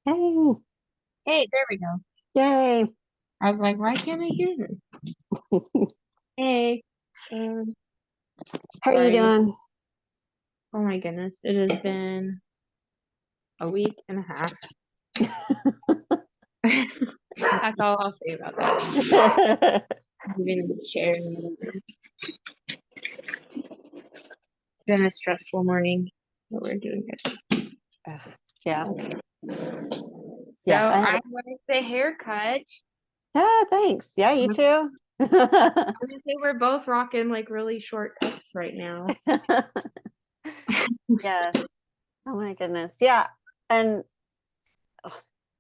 Hey, Hey, there we go. yay. I was like, why can't I hear her? Hey, um, How are you sorry. doing? Oh my goodness, it has been a week and a half. That's all I'll say about that. Moving in the chair in the room. It's been a stressful morning, but we're doing good. Ugh, yeah, So yeah. I like the haircut. Thanks. Yeah, you I'm too. gonna say we're both rocking like really short cuts right now. Yes. Oh my goodness. Yeah. And ugh,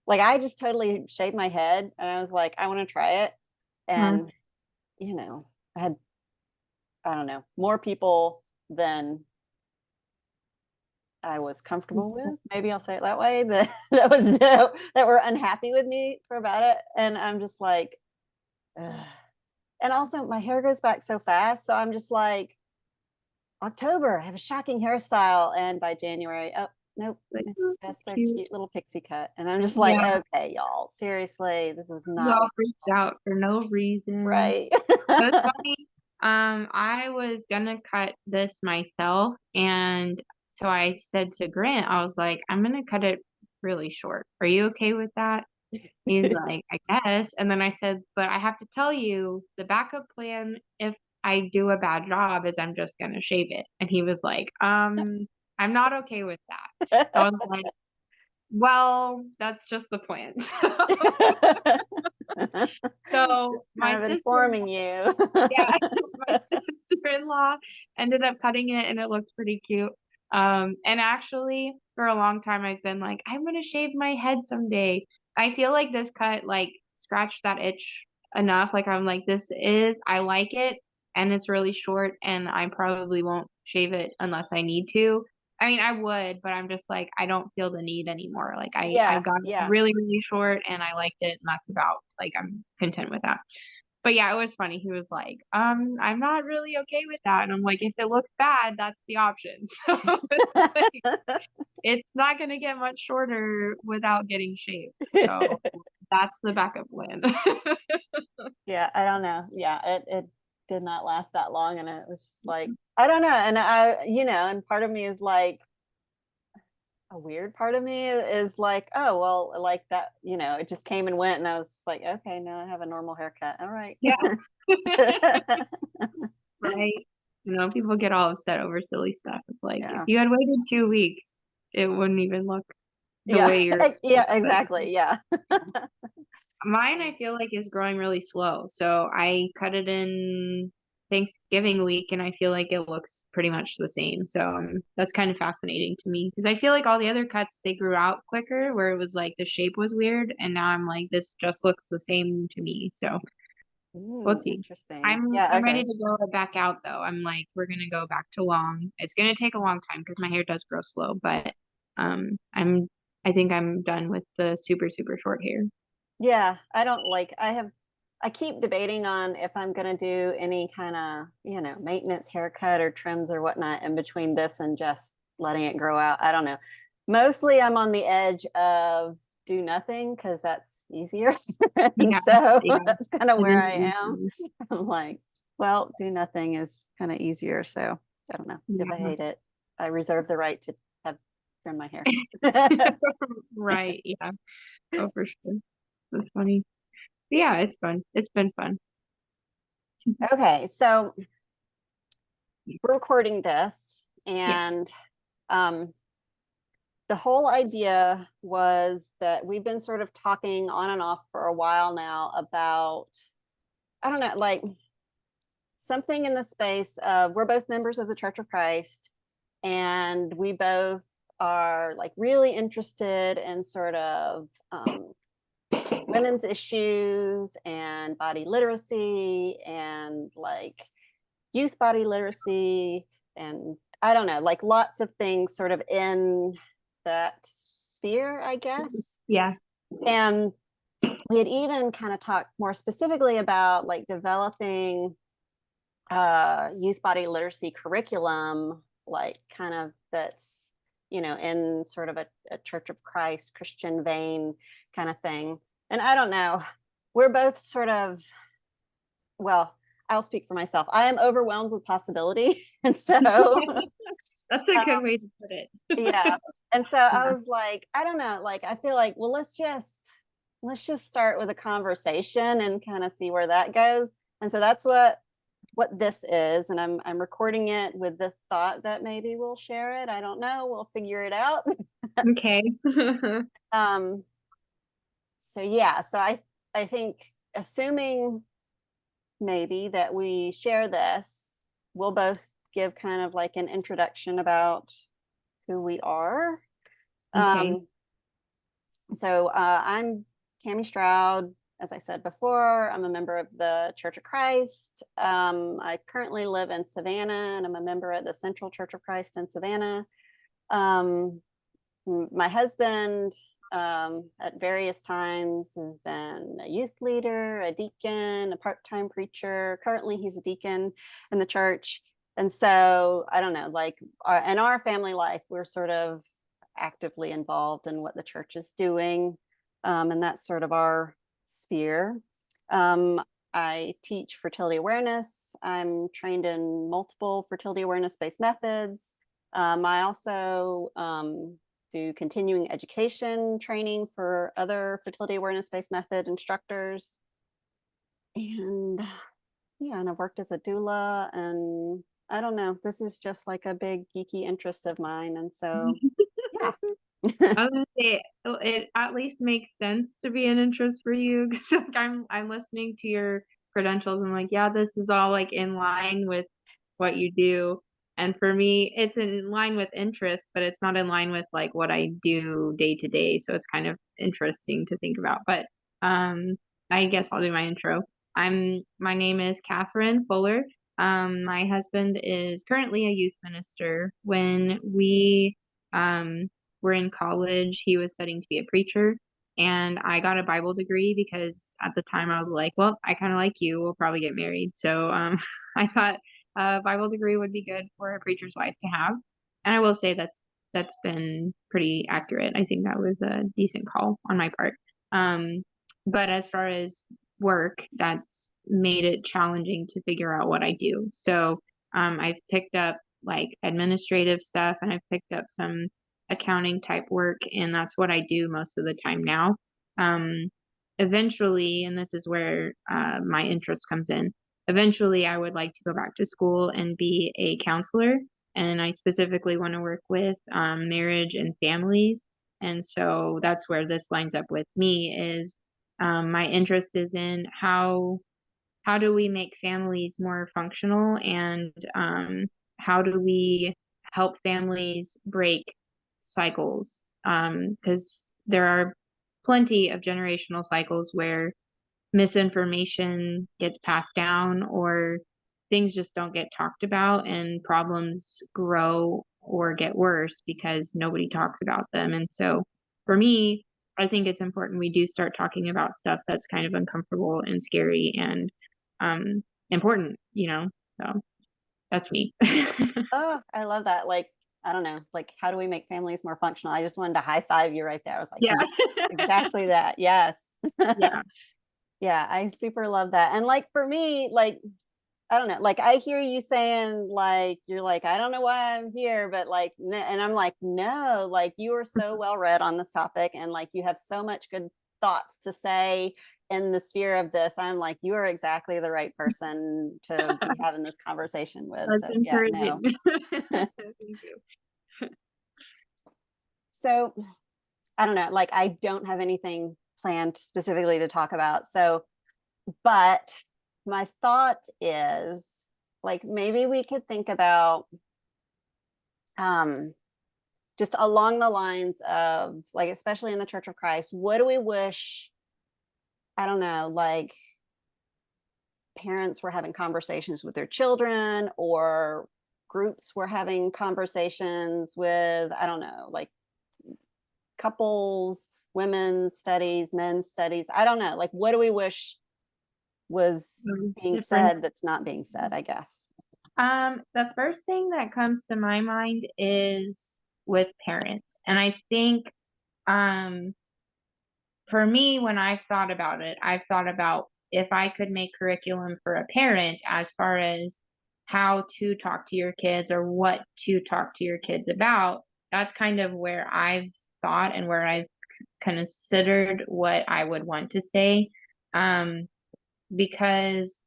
like I just totally shaved my head and I was like, I want to try it. Huh. And, you know, I had, I don't know, more people than I was comfortable with. Maybe I'll say it that way. That were unhappy with me for about it. And I'm just like, ugh. And also my hair grows back so fast. So I'm just like, October, I have a shocking hairstyle. And by January, oh, nope, Like, it's oh, just a cute. cute little pixie cut. And I'm just like, Yeah, okay, y'all, seriously, this is not y'all freaked out for no reason. right. It was funny. I was gonna cut this myself, and so I said to Grant, I was like, I'm gonna cut it really short. Are you okay with that? He's like, I guess. And then I said, but I have to tell you, the backup plan, if I do a bad job, is I'm just gonna shave it. And he was like, I'm not okay with that. I was like, well, that's just the plan. So Kind my of sister informing you. yeah, my sister-in-law ended up cutting it and it looked pretty cute. And actually for a long time I've been like, I'm gonna shave my head someday. I feel like this cut like scratched that itch enough. Like I'm like, I like it and it's really short and I probably won't shave it unless I need to. I mean, I would, but I'm just like, I don't feel the need anymore. Like I Yeah, got it yeah. really, really short and I liked it and that's about like I'm content with that. But yeah, it was funny. He was like, I'm not really okay with that. And I'm like, if it looks bad, that's the option. So it's like, it's not going to get much shorter without getting shaved. So that's the backup plan. Yeah, I don't know. Yeah, it did not last that long, and it was just like I don't know. And and part of me is like a weird part of me is like, oh well, like that, it just came and went, and I was just like, okay, now I have a normal haircut. All right. Yeah, right. You know, people get all upset over silly stuff. It's like if Yeah. you had waited 2 weeks, it wouldn't even look the Yeah. way you're. Yeah, But exactly. Yeah. mine, I feel like, is growing really slow. So I cut it in Thanksgiving week, and I feel like it looks pretty much the same. So that's kind of fascinating to me because I feel like all the other cuts they grew out quicker, where it was like the shape was weird, and now I'm like this just looks the same to me. So we'll see. Interesting. I'm Yeah, I'm ready okay. to go back out though. I'm like we're gonna go back to long. It's gonna take a long time because my hair does grow slow, but I think I'm done with the super super short hair. Yeah, I don't like I keep debating on if I'm gonna do any kind of, maintenance haircut or trims or whatnot in between this and just letting it grow out. I don't know. Mostly I'm on the edge of do nothing because that's easier. And Yeah, so yeah. that's kind of It where is I am. easy. I'm like, well, do nothing is kind of easier. So I don't know if I Yeah. hate it. I reserve the right to have trim my hair. Right. Yeah. Oh, for sure. That's funny. But yeah, it's fun. It's been fun. Okay, so we're recording this, Yes. and um, the whole idea was that we've been sort of talking on and off for a while now about, I don't know, like something in the space of we're both members of the Church of Christ, and we both are like really interested in sort of women's issues and body literacy and like youth body literacy and I don't know, like lots of things sort of in that sphere, I guess. Yeah. And we had even kind of talked more specifically about like developing youth body literacy curriculum, like kind of that's in sort of a Church of Christ, Christian vein kind of thing. And I don't know, we're both sort of, well, I'll speak for myself. I am overwhelmed with possibility. And so, That's a good way to put it. yeah. And so Yeah. I was like, I don't know, like I feel like, well, let's just start with a conversation and kind of see where that goes. And so that's what this is, and I'm recording it with the thought that maybe we'll share it. I don't know, we'll figure it out. Okay. um so yeah, so I think, assuming maybe that we share this, we'll both give kind of like an introduction about who we are. Okay. Um, I'm Tammy Stroud. As I said before, I'm a member of the Church of Christ. I currently live in Savannah, and I'm a member of the Central Church of Christ in Savannah. Um, my husband, at various times, has been a youth leader, a deacon, a part-time preacher. Currently, he's a deacon in the church. And so, I don't know, like in our family life, we're sort of actively involved in what the church is doing. And that's sort of our sphere. Um, I teach fertility awareness. I'm trained in multiple fertility awareness based methods. I also do continuing education training for other fertility awareness based method instructors. And yeah, and I've worked as a doula, and I don't know, this is just like a big geeky interest of mine. And so, yeah. I was gonna say it at least makes sense to be an interest for you because like I'm listening to your credentials and like, yeah, this is all like in line with what you do. And for me, it's in line with interest, but it's not in line with like what I do day to day. So it's kind of interesting to think about. But um I guess I'll do my intro. My name is Kathryn Fuller. My husband is currently a youth minister. When we um were in college, he was studying to be a preacher. And I got a Bible degree because at the time I was like, well, I kind of like you. We'll probably get married. So I thought a Bible degree would be good for a preacher's wife to have. And I will say that's been pretty accurate. I think that was a decent call on my part. Um, but as far as work, that's made it challenging to figure out what I do. So I've picked up like administrative stuff and I've picked up some accounting type work, and that's what I do most of the time now. Um, Eventually, and this is where my interest comes in, eventually I would like to go back to school and be a counselor. And I specifically want to work with marriage and families. And so that's where this lines up with me is my interest is in how do we make families more functional, and how do we help families break cycles, because there are plenty of generational cycles where misinformation gets passed down or things just don't get talked about and problems grow or get worse because nobody talks about them. And so for me, I think it's important we do start talking about stuff that's kind of uncomfortable and scary and um important. So that's me. Oh, I love that. Like, I don't know, like, how do we make families more functional? I just wanted to high five you right there. I was like, Yeah. yes, exactly that. Yes. Yeah. Yeah, I super love that. And like for me, like, I don't know, like I hear you saying, like, you're like, I don't know why I'm here, but like, and I'm like, no, like you are so well read on this topic, and like you have so much good thoughts to say in the sphere of this. I'm like, you are exactly the right person to be having this conversation with. That's So yeah, encouraging. no. Thank you. So I don't know, like I don't have anything planned specifically to talk about. So, but my thought is like maybe we could think about um just along the lines of like, especially in the Church of Christ, what do we wish, I don't know, like parents were having conversations with their children, or groups were having conversations with, I don't know, like couples, women's studies, men's studies. I don't know. Like, what do we wish was being Different. said that's not being said, I guess? The first thing that comes to my mind is with parents. And I think, um, for me, when I've thought about it, I've thought about if I could make curriculum for a parent as far as how to talk to your kids or what to talk to your kids about, that's kind of where I've thought and where I've considered what I would want to say. Um, because,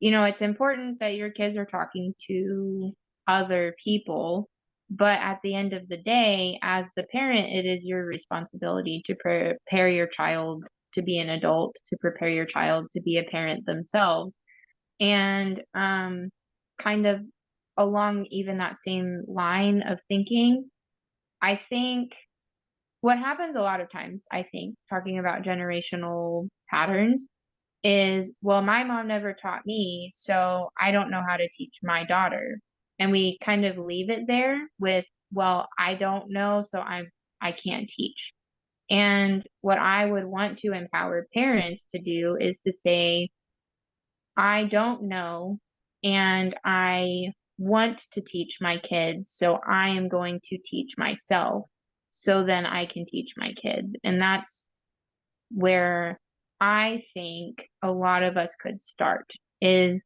it's important that your kids are talking to other people, but at the end of the day, as the parent, it is your responsibility to prepare your child to be an adult, to prepare your child to be a parent themselves. And kind of along even that same line of thinking, I think what happens a lot of times, I think, talking about generational patterns is, well, my mom never taught me, so I don't know how to teach my daughter. And we kind of leave it there with, well, I don't know, so I can't teach. And what I would want to empower parents to do is to say, I don't know, and I want to teach my kids, so I am going to teach myself so then I can teach my kids. And that's where I think a lot of us could start is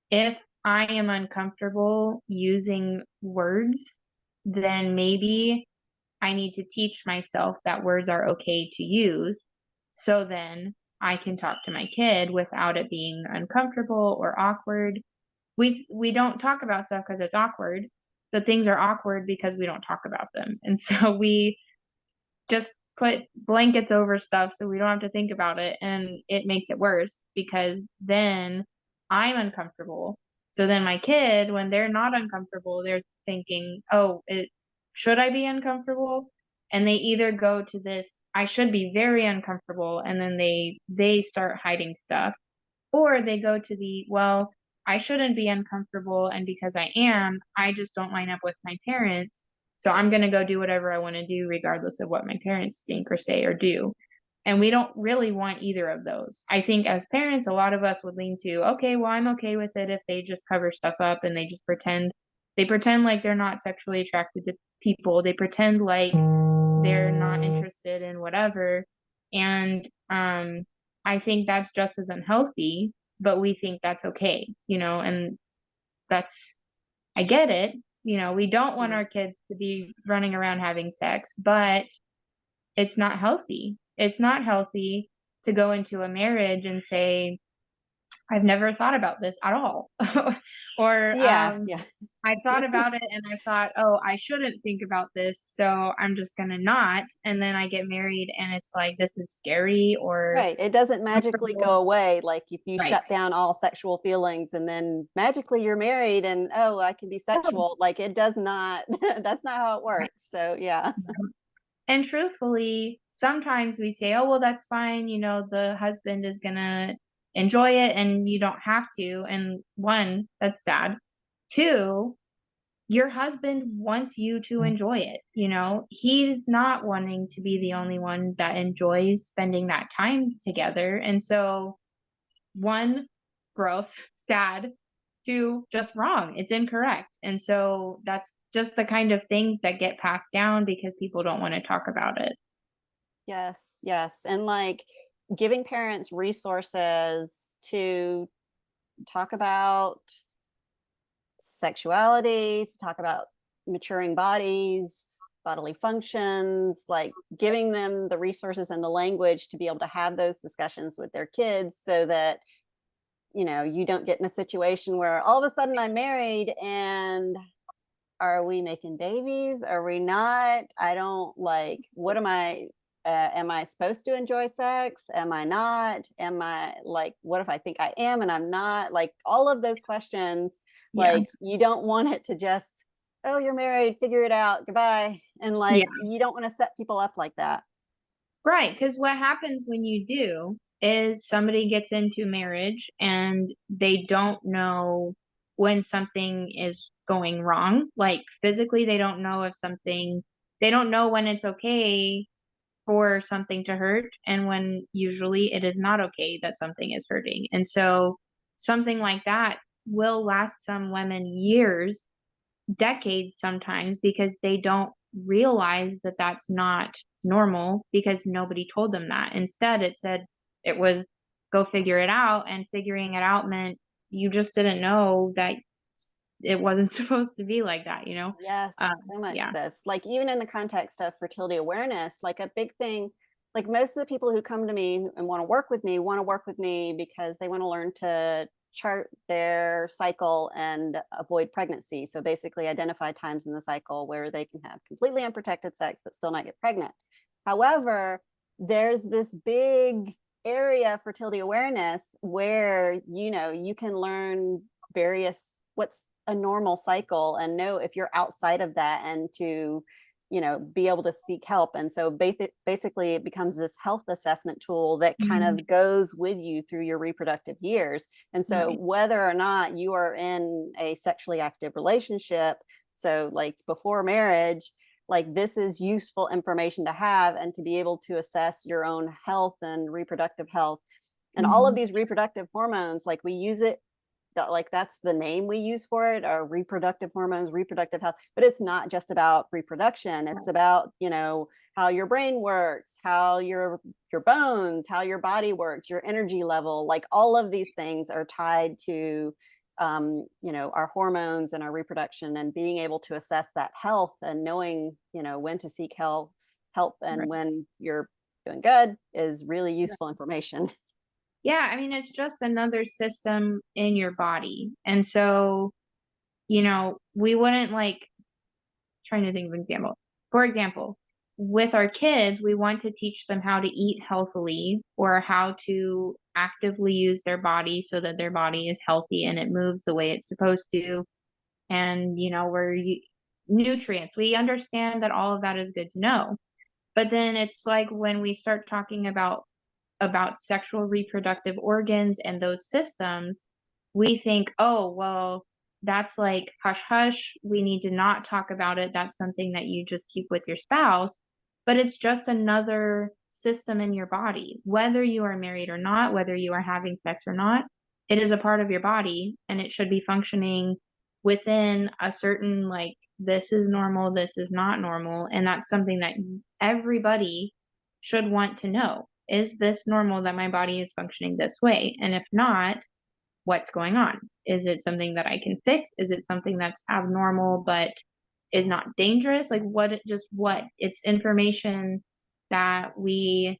if I am uncomfortable using words, then maybe I need to teach myself that words are okay to use. So then I can talk to my kid without it being uncomfortable or awkward. We don't talk about stuff because it's awkward. The things are awkward because we don't talk about them. And so we just put blankets over stuff so we don't have to think about it, and it makes it worse because then I'm uncomfortable. So then my kid, when they're not uncomfortable, they're thinking, oh, should I be uncomfortable? And they either go to this, I should be very uncomfortable, and then they start hiding stuff, or they go to the, well, I shouldn't be uncomfortable, and because I am, I just don't line up with my parents. So I'm going to go do whatever I want to do, regardless of what my parents think or say or do. And we don't really want either of those. I think as parents, a lot of us would lean to, okay, well, I'm okay with it if they just cover stuff up and they pretend like they're not sexually attracted to people. They pretend like they're not interested in whatever. And I think that's just as unhealthy, but we think that's okay, and that's, I get it. We don't want Yeah. our kids to be running around having sex, but it's not healthy. It's not healthy to go into a marriage and say, I've never thought about this at all. Or Yeah, yeah. I thought about it and I thought, oh, I shouldn't think about this, so I'm just gonna not. And then I get married and it's like, this is scary or Right. It doesn't magically uncomfortable. go away. Like if you Right. shut down all sexual feelings and then magically you're married and oh, I can be Oh, sexual. Like it does not, that's not how it right. works. So yeah. And truthfully, sometimes we say, oh, well, that's fine. The husband is gonna enjoy it and you don't have to. And one, that's sad. Two, your husband wants you to enjoy it. He's not wanting to be the only one that enjoys spending that time together. And so, one, gross, sad, two, just wrong. It's incorrect. And so, that's just the kind of things that get passed down because people don't want to talk about it. Yes, yes. And like giving parents resources to talk about sexuality, to talk about maturing bodies, bodily functions, like giving them the resources and the language to be able to have those discussions with their kids so that you don't get in a situation where all of a sudden I'm married and are we making babies? Are we not? I don't like, what am I supposed to enjoy sex? Am I not? Am I like, what if I think I am and I'm not? Like all of those questions, Yeah. like you don't want it to just, oh, you're married, figure it out, goodbye. And Yeah. like, you don't want to set people up like that. Right. Because what happens when you do is somebody gets into marriage and they don't know when something is going wrong. Like physically, they don't know when it's okay for something to hurt and when usually it is not okay that something is hurting. And so something like that will last some women years, decades sometimes, because they don't realize that that's not normal because nobody told them that. Instead, it said it was go figure it out, and figuring it out meant you just didn't know that it wasn't supposed to be like that, you know? Yes, so much Yeah. this. Like even in the context of fertility awareness, like a big thing, like most of the people who come to me and want to work with me because they want to learn to chart their cycle and avoid pregnancy. So basically identify times in the cycle where they can have completely unprotected sex but still not get pregnant. However, there's this big area of fertility awareness where, you can learn various what's a normal cycle and know if you're outside of that, and to be able to seek help. And so basically it becomes this health assessment tool that kind Mhm. of goes with you through your reproductive years. And so Right. whether or not you are in a sexually active relationship, so like before marriage, like this is useful information to have and to be able to assess your own health and reproductive health. And all of Mhm. these reproductive hormones, like we use it, that like that's the name we use for it, are reproductive hormones, reproductive health. But it's not just about reproduction. It's Right. about, how your brain works, how your bones, how your body works, your energy level. Like all of these things are tied to our hormones and our reproduction, and being able to assess that health and knowing, when to seek help and Right. when you're doing good is really Right. useful information. Yeah, I mean, it's just another system in your body. And so, we wouldn't like trying to think of an example. For example, with our kids, we want to teach them how to eat healthily or how to actively use their body so that their body is healthy and it moves the way it's supposed to. And, nutrients. We understand that all of that is good to know. But then it's like when we start talking about sexual reproductive organs and those systems, we think, oh, well, that's like hush hush. We need to not talk about it. That's something that you just keep with your spouse. But it's just another system in your body. Whether you are married or not, whether you are having sex or not, it is a part of your body and it should be functioning within a certain, like, this is normal, this is not normal. And that's something that everybody should want to know. Is this normal that my body is functioning this way? And if not, what's going on? Is it something that I can fix? Is it something that's abnormal but is not dangerous? Like what? It's information that we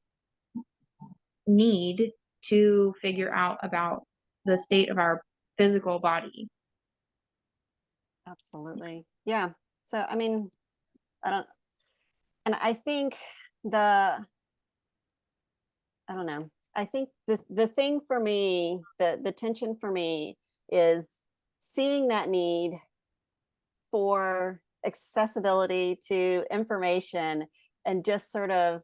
need to figure out about the state of our physical body. Absolutely. Yeah. So, I mean, I don't, and I think the, I don't know. I think the thing for me, the tension for me is seeing that need for accessibility to information and just sort of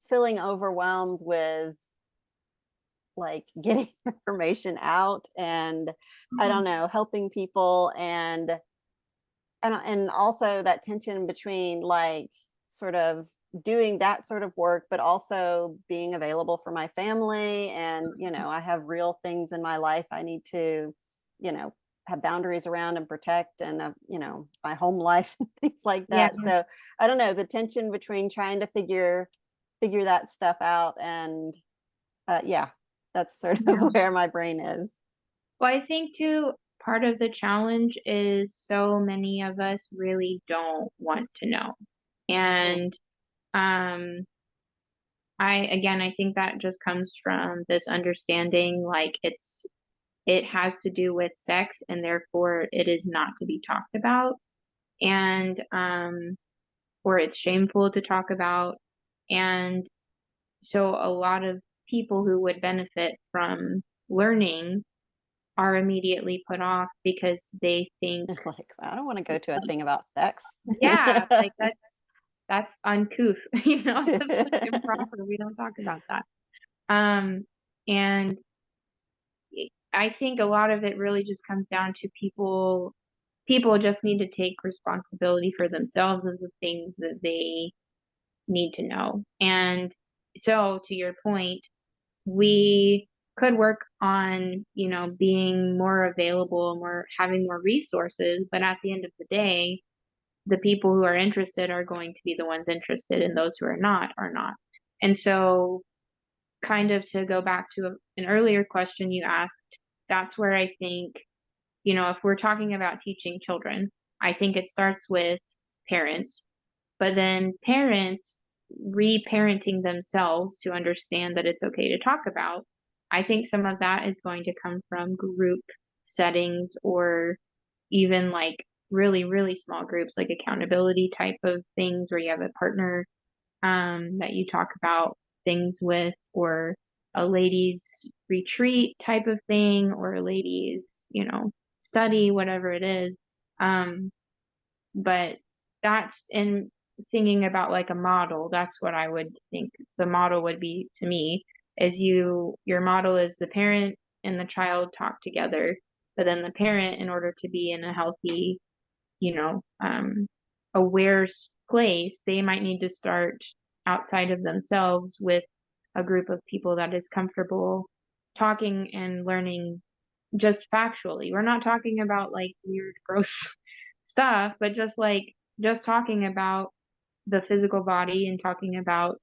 feeling overwhelmed with like getting information out, and I don't Mhm. know, helping people, and also that tension between like sort of doing that sort of work but also being available for my family. And I have real things in my life I need to you know have boundaries around and protect, and my home life and things like Yeah. that. So I don't know, the tension between trying to figure that stuff out, and yeah, that's sort of Yeah. where my brain is. Well, I think too, part of the challenge is so many of us really don't want to know. Mm. And um I think that just comes from this understanding like it has to do with sex and therefore it is not to be talked about, and or it's shameful to talk about. And so a lot of people who would benefit from learning are immediately put off because they think, Like, I don't want to go to a thing about sex. yeah, like that's uncouth, that's like improper. We don't talk about that. Um, and I think a lot of it really just comes down to people just need to take responsibility for themselves of the things that they need to know. And so to your point, we could work on, being more available, more having more resources, but at the end of the day, the people who are interested are going to be the ones interested, and those who are not are not. And so, kind of to go back to an earlier question you asked, that's where I think, if we're talking about teaching children, I think it starts with parents, but then parents reparenting themselves to understand that it's okay to talk about. I think some of that is going to come from group settings, or even like really, really small groups, like accountability type of things where you have a partner that you talk about things with, or a ladies retreat type of thing, or a ladies, study, whatever it is. Um, but that's in thinking about like a model, that's what I would think the model would be to me, is your model is the parent and the child talk together, but then the parent, in order to be in a healthy, you know, um, aware place, they might need to start outside of themselves with a group of people that is comfortable talking and learning just factually. We're not talking about like weird, gross stuff, but just talking about the physical body, and talking about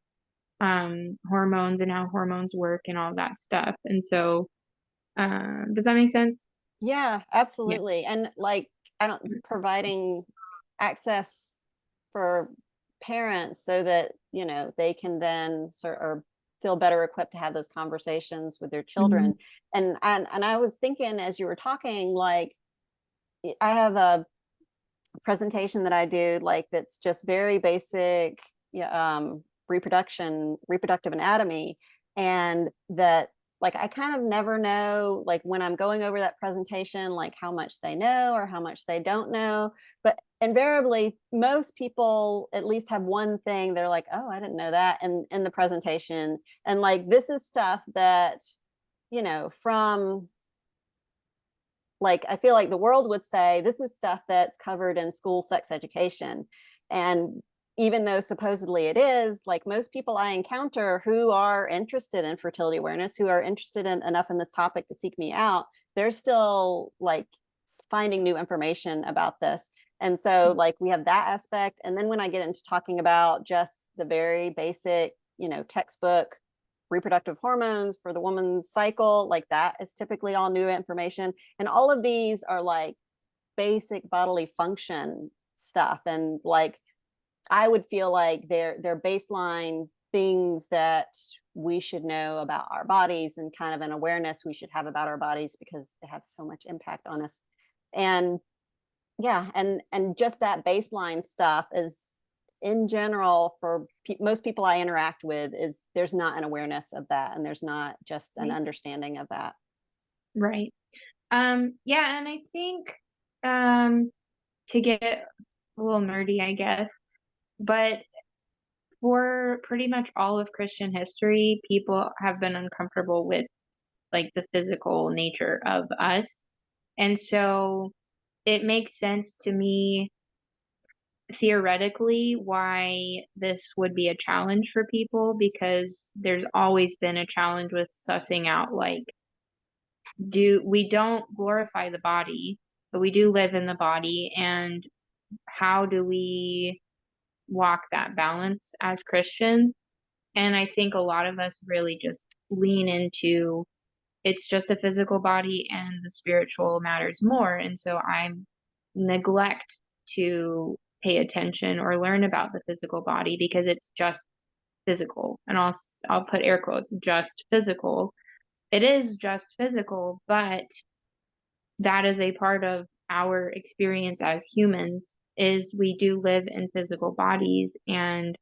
hormones and how hormones work and all that stuff. And so, does that make sense? Yeah, Yeah. absolutely. And like, I don't providing access for parents so that, they can then sort or feel better equipped to have those conversations with their Mhm. children. And I was thinking as you were talking, like I have a presentation that I do, like that's just very basic, yeah, reproductive anatomy, and that like I kind of never know, like when I'm going over that presentation, like how much they know or how much they don't know. But invariably, most people at least have one thing they're like, oh, I didn't know that in the presentation. And like this is stuff that, from like I feel like the world would say this is stuff that's covered in school sex education. And even though supposedly it is, like most people I encounter who are interested in fertility awareness, who are interested in enough in this topic to seek me out, they're still like finding new information about this. And so like we have that aspect. And then when I get into talking about just the very basic, textbook reproductive hormones for the woman's cycle, like that is typically all new information. And all of these are like basic bodily function stuff. And like I would feel like they're baseline things that we should know about our bodies, and kind of an awareness we should have about our bodies because they have so much impact on us. And yeah, and just that baseline stuff is in general for most people I interact with, is there's not an awareness of that, and there's not just an Right. understanding of that. Right. Yeah, and I think um to get a little nerdy, I guess, but for pretty much all of Christian history, people have been uncomfortable with like the physical nature of us. And so it makes sense to me theoretically why this would be a challenge for people, because there's always been a challenge with sussing out like, do we don't glorify the body, but we do live in the body, and how do we walk that balance as Christians? And I think a lot of us really just lean into, it's just a physical body and the spiritual matters more. And so I neglect to pay attention or learn about the physical body because it's just physical. And I'll put air quotes, just physical. It is just physical, but that is a part of our experience as humans, is we do live in physical bodies, and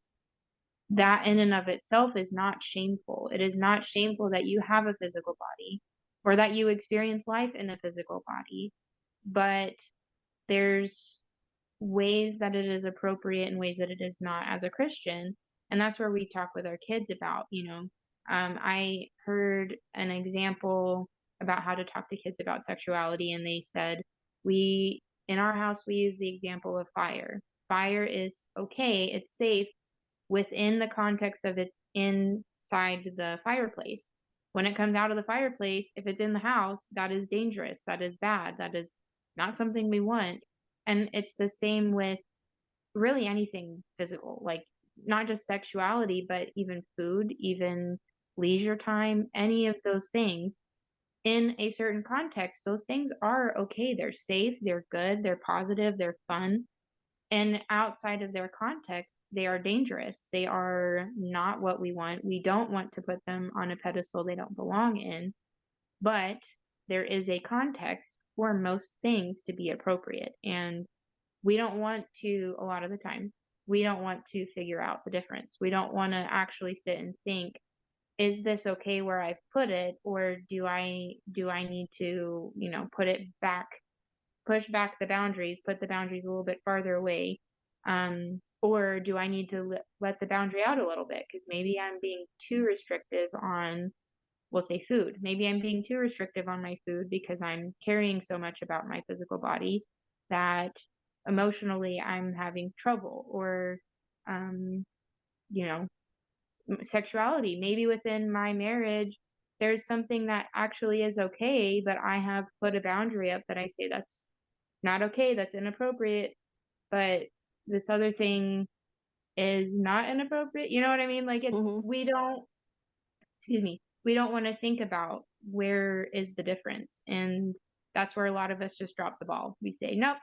that in and of itself is not shameful. It is not shameful that you have a physical body or that you experience life in a physical body, but there's ways that it is appropriate and ways that it is not as a Christian. And that's where we talk with our kids about, I heard an example about how to talk to kids about sexuality, and they said, in our house, we use the example of fire. Fire is okay, it's safe within the context of it's inside the fireplace. When it comes out of the fireplace, if it's in the house, that is dangerous, that is bad, that is not something we want. And it's the same with really anything physical, like not just sexuality, but even food, even leisure time, any of those things in a certain context, those things are okay. They're safe, they're good, they're positive, they're fun. And outside of their context, they are dangerous. They are not what we want. We don't want to put them on a pedestal they don't belong in. But there is a context for most things to be appropriate. And we don't want to, a lot of the times, we don't want to figure out the difference. We don't want to actually sit and think, is this okay where I've put it, or do I need to, put it back, push back the boundaries, put the boundaries a little bit farther away? Or do I need to let the boundary out a little bit? Because maybe I'm being too restrictive on, we'll say food. Maybe I'm being too restrictive on my food because I'm caring so much about my physical body that emotionally I'm having trouble. Or, um, you know, sexuality. Maybe within my marriage, there's something that actually is okay, but I have put a boundary up that I say that's not okay, that's inappropriate, but this other thing is not inappropriate. You know what I mean? Like Hmm. we don't, excuse me, we don't want to think about where is the difference. And that's where a lot of us just drop the ball. We say, nope,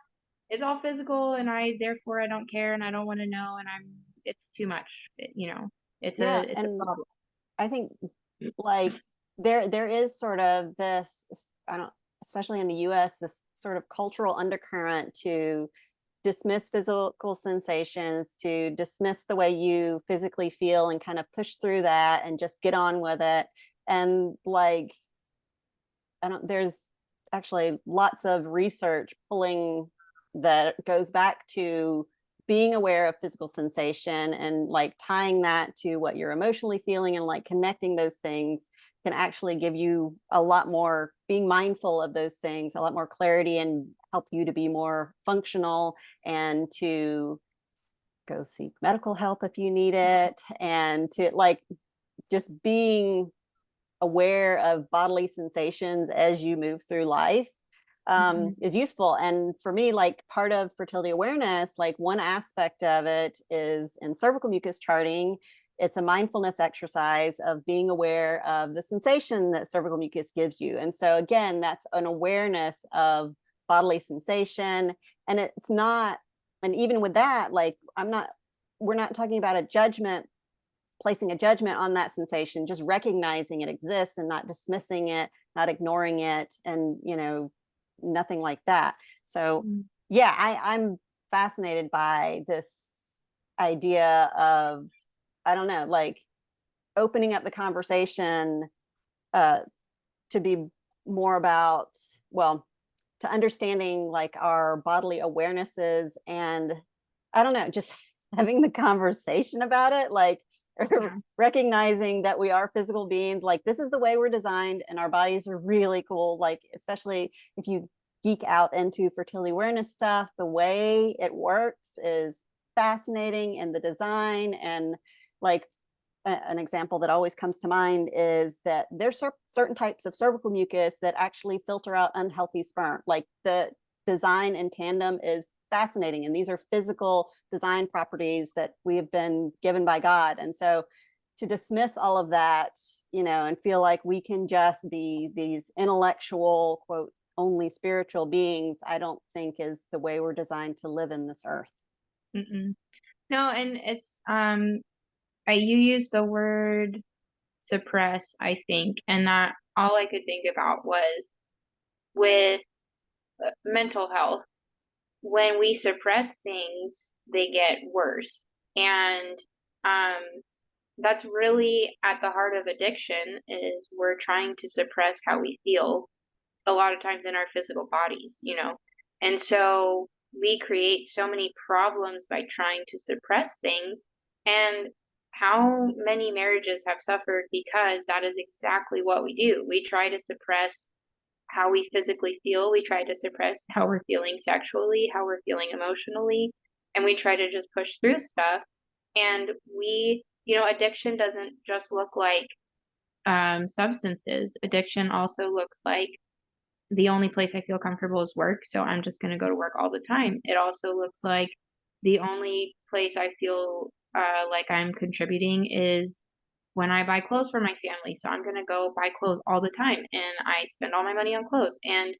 it's all physical and therefore I don't care and I don't want to know and it's too much. Yeah, It's a and problem. I think like there is sort of this, I don't, especially in the US, this sort of cultural undercurrent to dismiss physical sensations, to dismiss the way you physically feel and kind of push through that and just get on with it. And like, I don't, there's actually lots of research pulling that goes back to being aware of physical sensation and like tying that to what you're emotionally feeling and like connecting those things can actually give you a lot more, being mindful of those things, a lot more clarity and help you to be more functional and to go seek medical help if you need it and to like just being aware of bodily sensations as you move through life Mhm. is useful. And for me, like part of fertility awareness, like one aspect of it is in cervical mucus charting. It's a mindfulness exercise of being aware of the sensation that cervical mucus gives you. And so, again, that's an awareness of bodily sensation. And it's not, and even with that, like, we're not talking about a judgment, placing a judgment on that sensation, just recognizing it exists and not dismissing it, not ignoring it, and nothing like that. So Mm. yeah, I'm fascinated by this idea of, I don't know, like opening up the conversation uh, to be more about, well, to understanding like our bodily awarenesses and I don't know, just having the conversation about it, like Yeah. recognizing that we are physical beings, like this is the way we're designed and our bodies are really cool, like especially if you geek out into fertility awareness stuff, the way it works is fascinating and the design and like an example that always comes to mind is that there's certain types of cervical mucus that actually filter out unhealthy sperm. Like the design in tandem is fascinating. And these are physical design properties that we have been given by God. And so to dismiss all of that, and feel like we can just be these intellectual, quote, only spiritual beings, I don't think is the way we're designed to live in this earth. Mm-mm. No, and it's you use the word suppress, I think, and that all I could think about was with mental health. When we suppress things, they get worse. And um that's really at the heart of addiction is we're trying to suppress how we feel a lot of times in our physical bodies. And so we create so many problems by trying to suppress things. And how many marriages have suffered because that is exactly what we do. We try to suppress how we physically feel, we try to suppress how we're feeling sexually, how we're feeling emotionally, and we try to just push through stuff. And addiction doesn't just look like substances. Addiction also looks like the only place I feel comfortable is work, so I'm just going to go to work all the time. It also looks like The only place I feel like I'm contributing is when I buy clothes for my family. So I'm gonna go buy clothes all the time and I spend all my money on clothes. And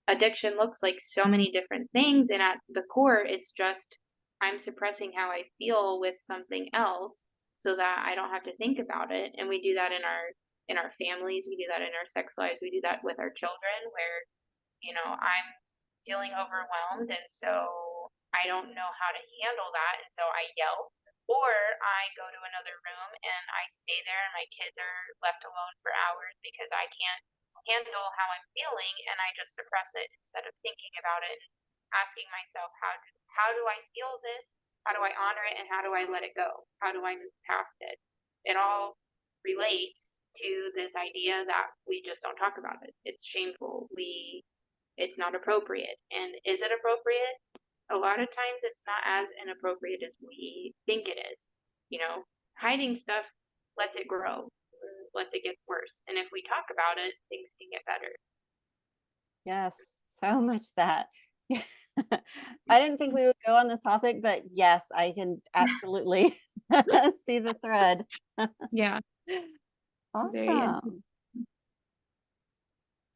addiction looks like so many different things. And at the core, it's just I'm suppressing how I feel with something else so that I don't have to think about it. And we do that in our families, we do that in our sex lives, we do that with our children where, I'm feeling overwhelmed and so I don't know how to handle that and so I yell or I go to another room and I stay there and my kids are left alone for hours because I can't handle how I'm feeling and I just suppress it instead of thinking about it and asking myself how do I feel this? How do I honor it and how do I let it go? How do I move past it? It all relates to this idea that we just don't talk about it. It's shameful. It's not appropriate. And is it appropriate? A lot of times it's not as inappropriate as we think it is. Hiding stuff lets it grow, lets it get worse. And if we talk about it, things can get better. Yes, so much that. I didn't think we would go on this topic, but yes, I can absolutely see the thread. Yeah, very interesting.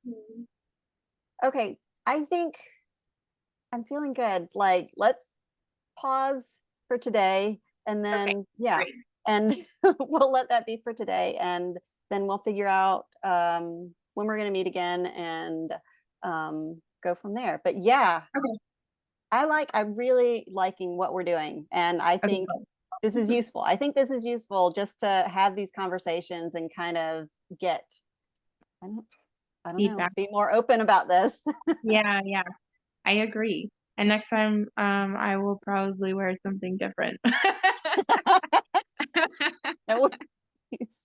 Awesome. Okay, I think I'm feeling good. Like, let's pause for today and Okay, then, yeah, great. and we'll let that be for today. And then we'll figure out when we're going to meet again and go from there. But yeah, Okay. I'm really liking what we're doing. And I Okay. think this is useful. I think this is useful just to have these conversations and kind of get, I don't, I don't know, Feedback. be more open about this. Yeah, yeah. I agree. And next time, I will probably wear something different. No worries.